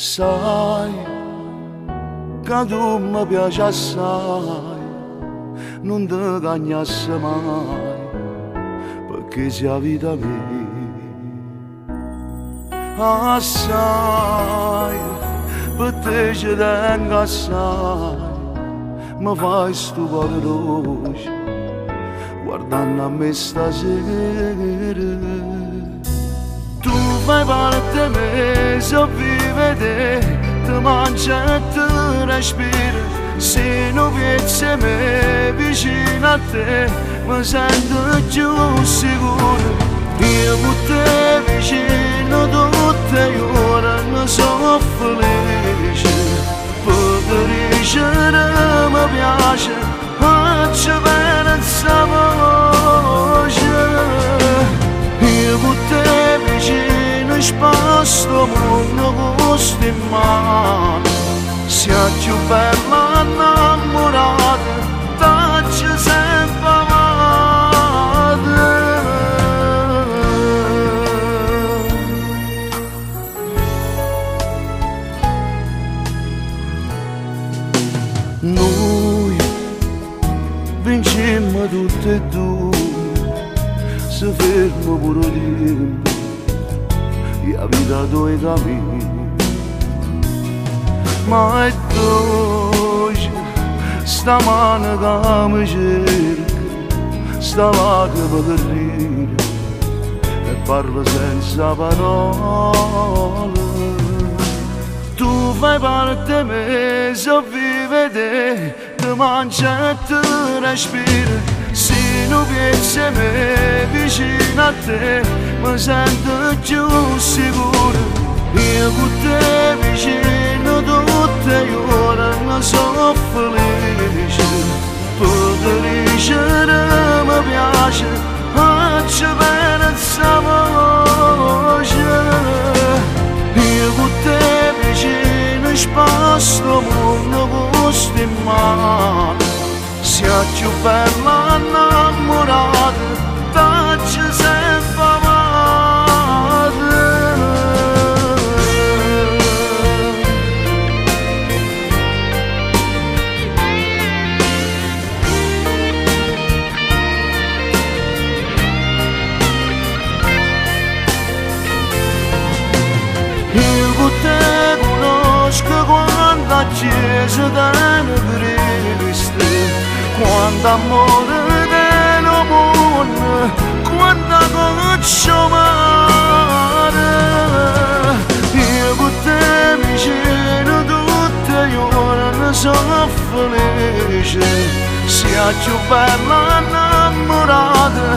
Sai, che tu mi piaci assai, non ti cagnasse mai, perché sei la vita mia. Assai, per te ci tengo assai, mi fai sto cuore dolce, guardando a me stasera. Tu fai parte di me, se vive te, ti mangia e ti respira. Se non pensi a me, vicino a te, mi sento più sicuro. Io con te vicino tutte le ore, ne sono felice. Per dicere mi piace, faccio bene questa voce. Io con te vicino sposto mondo con sti mani. Sia più bella innamorata, tacci sempre amata. Noi vincemmo tutte e due, se fermo pure tempo, e la vita due cammini. Ma è dolce, sta mano che mi cerca, sta lacrima che ride, e parla senza parole. Tu fai parte di me, se vive te, ti mangia e ti respira. Se non pensi a me, vicino a te, mi sento più sicuro. Io con te vicino tutte le ore, ne sono felice. Per dicere mi piace, faccio bene questa voce. Io con te vicino sposto mondo con sti mani. Sia più bella innamorata, tacci sempre amata. Io con te conosco quanta chiesa dana Cristo, quanto amore del mondo, quanta conosco mare. Io con te vicino tutte le ore, ne sono felice. Sia più bella innamorata,